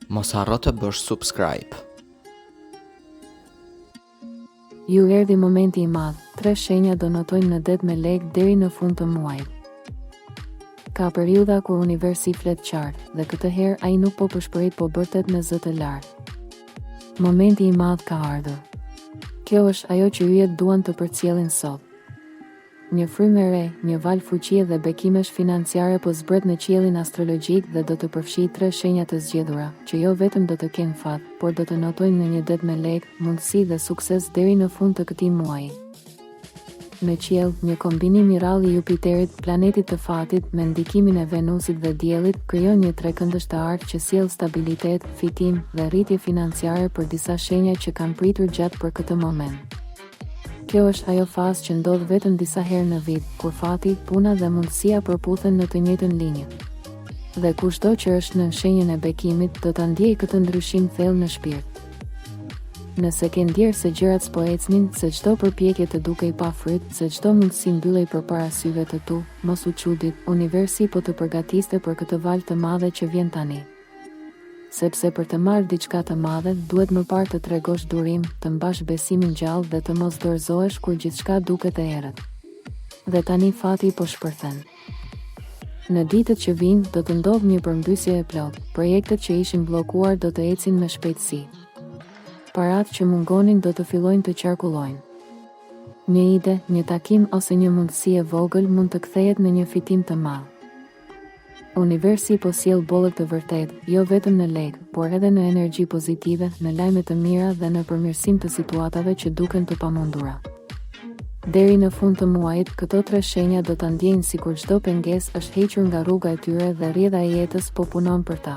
Mos harro të bësh subscribe. Ju erdhi momenti i madh. 3 shenja do notojnë në det me lek deri në fund të muajit. Ka periudha kur universi flet qartë dhe këtë herë ai nuk po përshpërit po bërtet me zë të lartë. Momenti i madh ka ardhur. Kjo është ajo që yjet duan të përcjellin sot. Një frymë e re, një val fuqie dhe bekimesh financiare po zbret në qiellin astrologjik dhe do të përfshijë 3 shenja të zgjedhura, që jo vetëm do të kenë fat, por do të notojnë në një det me lek, mundësi dhe sukses deri në fund të këtij muaji. Në qiell, një kombinim i rrallë i Jupiterit, planetit të fatit, me ndikimin e Venusit dhe Diellit, krijon një trekëndështar që sjell stabilitet, fitim dhe rritje financiare për disa shenja që kanë pritur gjatë për këtë moment. Kjo është ajo fazë që ndodh vetëm disa herë në vit, kur fati, puna dhe mundësia përputhen në të njëjtën linjë. Dhe kushdo që është në shenjën e bekimit, do ta ndjejë këtë ndryshim thellë në shpirt. Nëse ke ndjerë se gjërat s'po ecnin, se çdo përpjekje të dukej pa fryt, se çdo mundësi mbyllej përpara syve të tu, mos u çudit, universi po të përgatiste për këtë valë të madhe që vjen tani. Sepse për të marrë diçka të madhe, duhet më parë të tregosh durim, të mbash besimin gjallë dhe të mos dorëzohesh kur gjithçka duket e errët. Dhe tani fati po shpërthen. Në ditët që vijnë do të ndodhë një përmbysje e plotë, projektet që ishin bllokuar do të ecin me shpejtësi. Paratë që mungonin do të fillojnë të qarkullojnë. Një ide, një takim ose një mundësi e vogël mund të kthehet në një fitim të madh. Universi po sjell bollë të vërtetë, jo vetëm në lek, por edhe në energji pozitive, në lajme të mira dhe në përmirësim të situatave që duken të pamundura. Deri në fund të muajit, këto 3 shenja do ta ndjejnë sikur çdo pengesë është hequr nga rruga e tyre dhe rrjedha e jetës po punon për ta.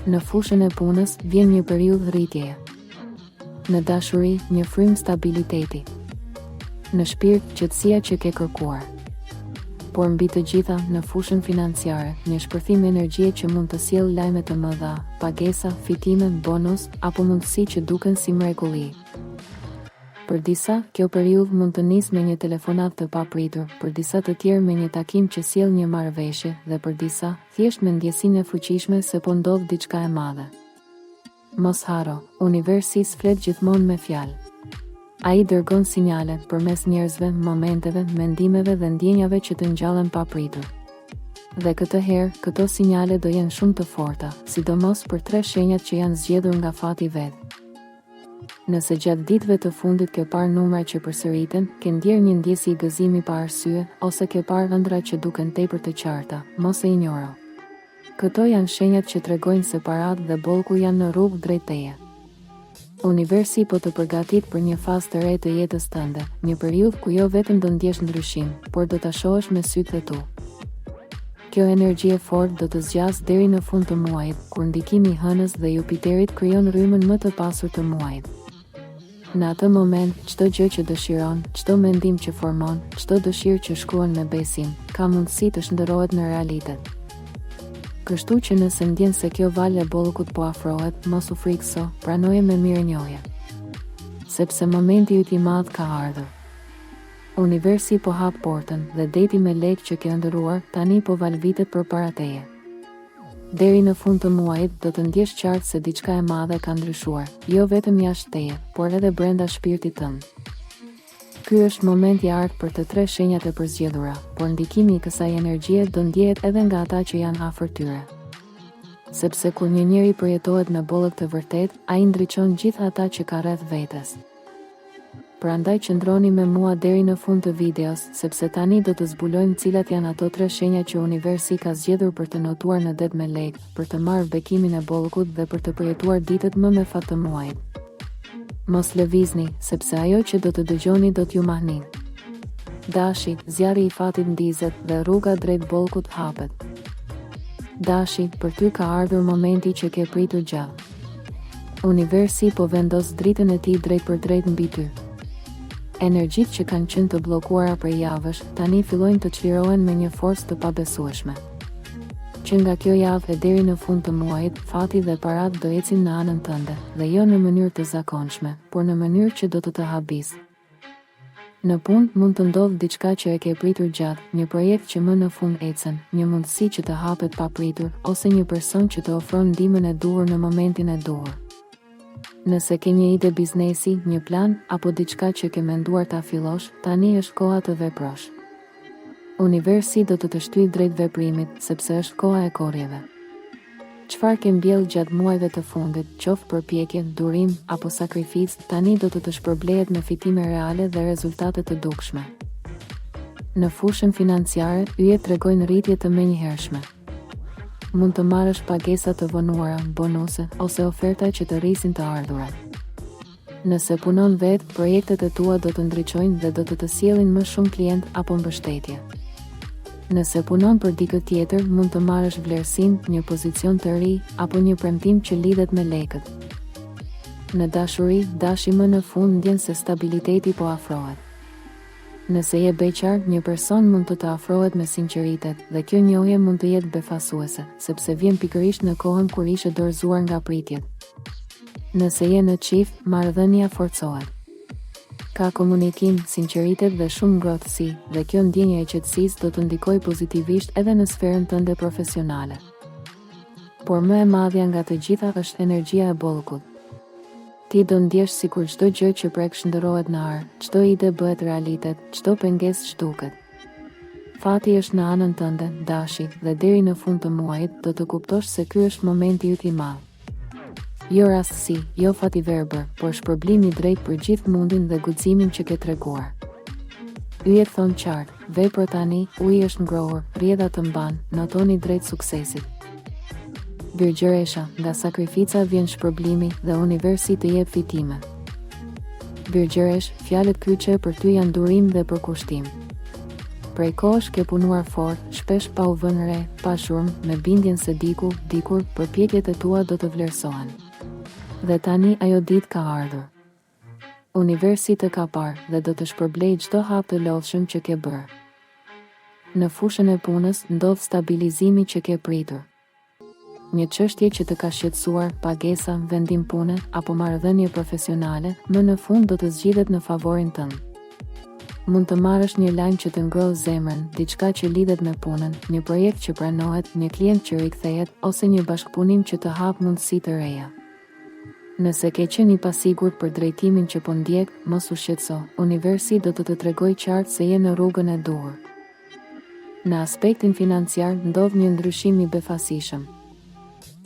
Në fushën e punës vjen një periudhë rritjeje. Në dashuri, një frymë stabiliteti. Në shpirt, qetësia që ke kërkuar. Por mbi të gjitha, në fushën financiare, një shpërthim energjie që mund të sjellë lajme të mëdha, pagesa, fitime, bonus apo mundësi që duken si mrekulli. Për disa, kjo periudhë mund të nisë me një telefonat të papritur, për disa të tjerë me një takim që sjell një marrëveshje dhe për disa, thjesht me ndjesinë e fuqishme se po ndodh diçka e madhe. Mos harro, universi s'flet gjithmonë me fjalë. Ai dërgon sinjale përmes njerëzve, momenteve, mendimeve dhe ndjenjave që të ngjallen papritur. Dhe këtë herë, këto sinjale do jenë shumë të forta, sidomos për 3 shenjat që janë zgjedhur nga fati vetë. Nëse gjatë ditëve të fundit ke parë numra që përsëriten, ke ndjerë një ndjesi i gëzimi pa arsye, ose ke parë ëndra që duken tepër të qarta, mos e injoro. Këto janë shenjat që tregojnë se paratë dhe bollku janë në rrugë drejt teje. Universi po të përgatit për një fazë të re të jetës tënde, një periudhë ku jo vetëm do ndjesh ndryshim, por do ta shohësh me sytë e tu. Kjo energji e fortë do të zgjasë deri në fund të muajit, kur ndikimi i Hënës dhe Jupiterit krijon rrymën më të pasur të muajit. Në atë moment, çdo gjë që dëshiron, çdo mendim që formon, çdo dëshirë që shkruan me besim, ka mundësi të shndërrohet në realitet. Kështu që nëse ndjen se kjo valë e bollkut po afrohet, mos u frikso, pranoje me mirënjohje. Sepse momenti yt i madh ka ardhur. Universi po hap portën dhe deti me lek që ke ëndërruar tani po valvitet përpara teje. Deri në fund të muajit do të ndjesh qartë se diçka e madhe ka ndryshuar, jo vetëm jashtë teje, por edhe brenda shpirtit tënd. Ky është momenti i artë për të 3 shenjat e përzgjedhura, por ndikimi i kësaj energjie do ndjehet edhe nga ata që janë afër tyre. Sepse kur një njeri përjetohet në bollëk të vërtet, ai ndriçon gjithë ata që ka rreth vetes. Prandaj qëndroni me mua deri në fund të videos, sepse tani do të zbulojmë cilat janë ato 3 shenja që universi ka zgjedhur për të notuar në det me lek, për të marrë bekimin e bollkut dhe për të përjetuar ditët më me fat të muajit. Mos lëvizni, sepse ajo që do të dëgjoni do t'ju mahnin. Dashi, zjarri i fatit ndizet dhe rruga drejt bollkut hapet. Dashi, për ty ka ardhur momenti që ke pritur gjallë. Universi po vendos dritën e tij drejt për drejt mbi ty. Energjitë që kanë qenë të bllokuara për javësh, tani fillojnë të çlirohen me një forcë të pabesueshme. Që nga kjo javë e deri në fund të muajit, fati dhe paratë do ecin në anën tënde, dhe jo në mënyrë të zakonshme, por në mënyrë që do të habisë. Në punë mund të ndodhë diçka që e ke pritur gjatë, një projekt që më në fund ecën, një mundësi që të hapet pa pritur, ose një person që të ofron ndihmën e duhur në momentin e duhur. Nëse ke një ide biznesi, një plan, apo diçka që ke menduar ta fillosh, tani është koha të veprosh. Universi do të shtyjë drejt veprimit, sepse është koha e korrjeve. Çfarë ke mbjell gjatë muajve të fundit, qoftë përpjekje, durim apo sakrificë, tani do të shpërblehet me fitime reale dhe rezultate të dukshme. Në fushën financiare, yjet tregojnë rritje të menjëhershme. Mund të marrësh pagesa të vonuara, bonuse ose oferta që të rrisin të ardhurat. Nëse punon vetë, projektet e tua do të ndriçojnë dhe do të sjellin më shumë klient apo mbështetje. Nëse punon për dikë tjetër, mund të marrësh vlerësim, një pozicion të ri, apo një premtim që lidhet me lekët. Në dashuri, dashi më në fund ndjen se stabiliteti po afrohet. Nëse je beqar, një person mund të afrohet me sinqeritet, dhe kjo njohje mund të jetë befasuese, sepse vjen pikërisht në kohën kur ishe dorëzuar nga pritjet. Nëse je në çift, marrëdhënia forcohet. Ka komunikim, sinqeritet dhe shumë ngrohtësi, dhe kjo ndjenje e qetësisë do të ndikojë pozitivisht edhe në sferën tënde profesionale. Por më e madhja nga të gjitha është energjia e bollkut. Ti do ndjesh sikur çdo gjë që prek shndërrohet në ar, çdo ide bëhet realitet, çdo pengesë zhduket. Fati është në anën tënde, dashi, dhe deri në fund të muajit do të kuptosh se ky është momenti yt i madh. Jo rastësi, jo fativerbër, por shpërblimi drejt për gjithë mundin dhe guximin që ke treguar. Yjet thon qartë, vepro tani, uji është ngrohur, rrjedha të mban, notoni drejt suksesit. Birgjëresha, nga sakrifica vjen shpërblimi dhe universi të jep fitime. Birgjëresh, fjalët kyçe për ty janë durim dhe përkushtim. Prej kohësh ke punuar fort, shpesh pa u vënë re, pa shurmë, me bindjen se dikur, përpjekjet e tua do të vlerësohen. Dhe tani ajo ditë ka ardhur. Universi të ka parë dhe do të shpërblej çdo hap të lodhshëm që ke bërë. Në fushën e punës ndodh stabilizimi që ke pritur. Një çështje që të ka shqetësuar, pagesa, vendim pune apo marrëdhënie profesionale, më në fund do të zgjidhet në favorin tënd. Mund të marrësh një lajm që të ngrohë zemrën, diçka që lidhet me punën, një projekt që pranohet, një klient që rikthehet ose një bashkëpunim që të hap mundësi të reja. Nëse ke qenë i pasigurt për drejtimin që po ndjek, mos u shqetëso. Universi do të tregojë qartë se je në rrugën e duhur. Në aspektin financiar ndodh një ndryshim i befasishëm.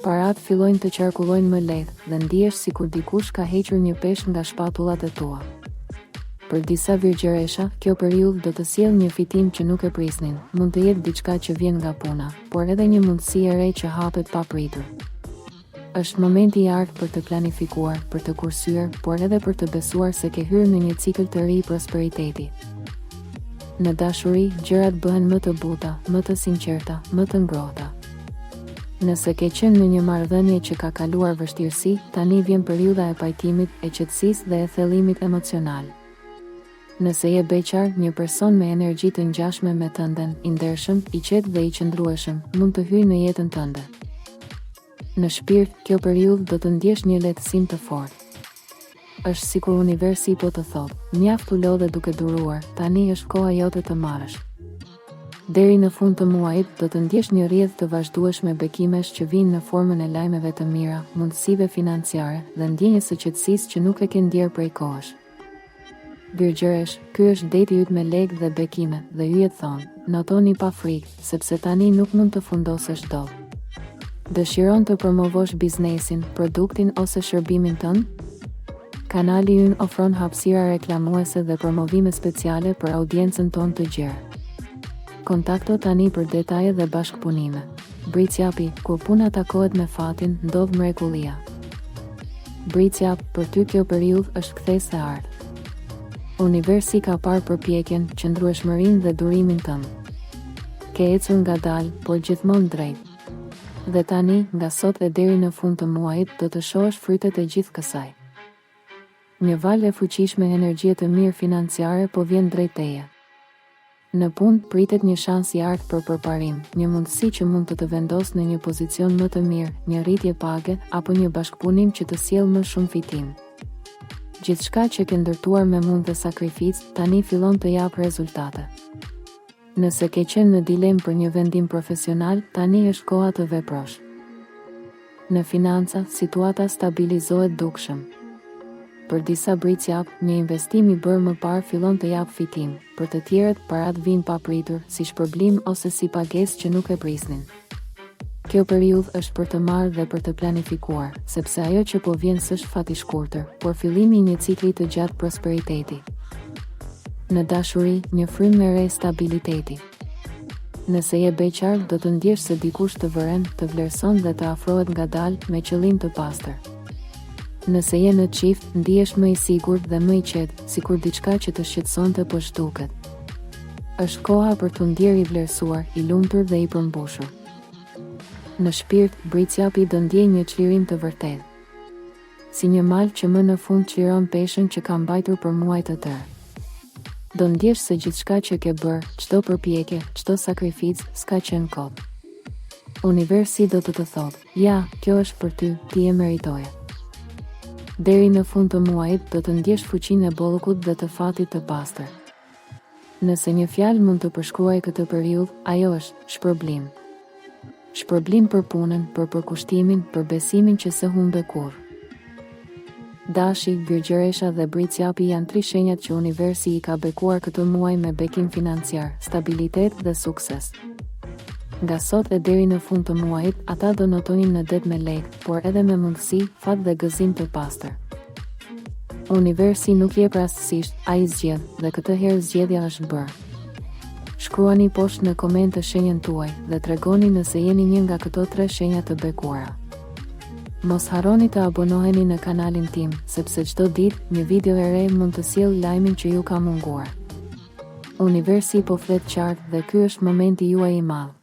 Parat fillojnë të qarkullojnë më lehtë dhe ndihesh sikur dikush ka hequr një peshk nga shpatullat e tua. Për disa virgjëresha, kjo periudhë do të sjellë një fitim që nuk e prisnin. Mund të jetë diçka që vjen nga puna, por edhe një mundësi e re që hapet pa pritur. Është momenti i artë për të planifikuar, për të kursyer, por edhe për të besuar se ke hyrë në një cikël të ri prosperiteti. Në dashuri, gjërat bëhen më të buta, më të sinqerta, më të ngrohta. Nëse ke qenë në një marrëdhënie që ka kaluar vështirësi, tani vjen periudha e pajtimit, e qetësisë dhe e thellimit emocional. Nëse je beqar, një person me energji të ngjashme me tënden, i ndershëm, i qetë dhe i qëndrueshëm, mund të hyjë në jetën tënde. Në shpirt, kjo periudhë do të ndjesh një lehtësim të fortë. Është sikur universi po të thotë, mjaft u lodhe duke duruar, tani është koha jote të marrësh. Deri në fund të muajit do të ndjesh një rrjedhë të vazhdueshme bekimesh që vijnë në formën e lajmeve të mira, mundësive financiare dhe ndjenjes së qetësisë që nuk e ke ndjer prej kohësh. Birgjëresh, ky është deti yt me lekë dhe bekime, dhe yjet thonë, notoni pa frikë, sepse tani nuk mund të fundosesh dot. Dëshiron të promovosh biznesin, produktin ose shërbimin tënd? Kanali ynë ofron hapësira reklamuese dhe promovime speciale për audiencën tonë të gjerë. Kontakto tani për detaje dhe bashkëpunime. Bricjapi, kur puna takohet me fatin, ndodh mrekullia. Bricjap, për ty kjo periudhë është kthesë e ardhë. Universi ka parë përpjekjen, qëndrueshmërinë dhe durimin tënd. Ke ecur ngadalë, por gjithmonë drejt. Dhe tani, nga sot e deri në fund të muajit, do të shohësh frytet e gjithë kësaj. Një valë e fuqishme energjie të mirë financiare po vjen drejt teje. Në punë pritet një shans i artë për përparim, një mundësi që mund të vendosë në një pozicion më të mirë, një rritje page apo një bashkëpunim që të sjellë më shumë fitim. Gjithçka që ke ndërtuar me mund dhe sakrificë, tani fillon të jap rezultate. Nëse ke qenë në dilemë për një vendim profesional, tani është koha të veprosh. Në financa, situata stabilizohet dukshëm. Për disa bricjap, një investim i bërë më parë fillon të jap fitim, për të tjerët parat vijnë pa pritur, si shpërblim ose si pagesë që nuk e prisnin. Kjo periudhë është për të marrë dhe për të planifikuar, sepse ajo që po vjen s'është fat i shkurtër, por fillimi i një cikli të gjatë prosperiteti. Në dashuri, një frymë e re stabiliteti. Nëse je beqar, do të ndjesh se dikush të vëren, të vlerëson dhe të afrohet ngadalë me qëllim të pastër. Nëse je në çift, ndihesh më i sigurt dhe më i qetë, sikur diçka që të shqetësonte po zhduket. Është koha për t'u ndjerë i vlerësuar, i lumtur dhe i përmbushur. Në shpirt, bricjapi do ndjej një çlirim të vërtetë. Si një mal që më në fund çliron peshën që ka mbajtur për muaj të tërë. Do ndjesh se gjithçka që ke bërë, çdo përpjekje, çdo sakrificë, s'ka qenë kot. Universi do të thotë, ja, kjo është për ty, ti e meritoje. Deri në fund të muajit do të ndjesh fuqinë e bollukut dhe të fatit të pastër. Nëse një fjalë mund të përshkruajë këtë periudhë, ajo është shpërblim. Shpërblim për punën, për përkushtimin, për besimin që se humbe kurrë. Dashi, byrgjeresha dhe bricjapi janë 3 shenjat që universi i ka bekuar këtë muaj me bekim financiar, stabilitet dhe sukses. Nga sot e deri në fund të muajit, ata do notonin në det me lekë, por edhe me mundësi, fat dhe gëzim të pastër. Universi nuk jep rastësisht, ai zgjedh, dhe këtë herë zgjedhja është bërë. Shkruani poshtë në komente shenjën tuaj dhe tregoni nëse jeni një nga këto 3 shenja të bekuara. Mos harroni të abonoheni në kanalin tim, sepse çdo ditë një video e re mund të sjellë lajmin që ju ka munguar. Universi po flet qartë dhe ky është momenti juaj i madh.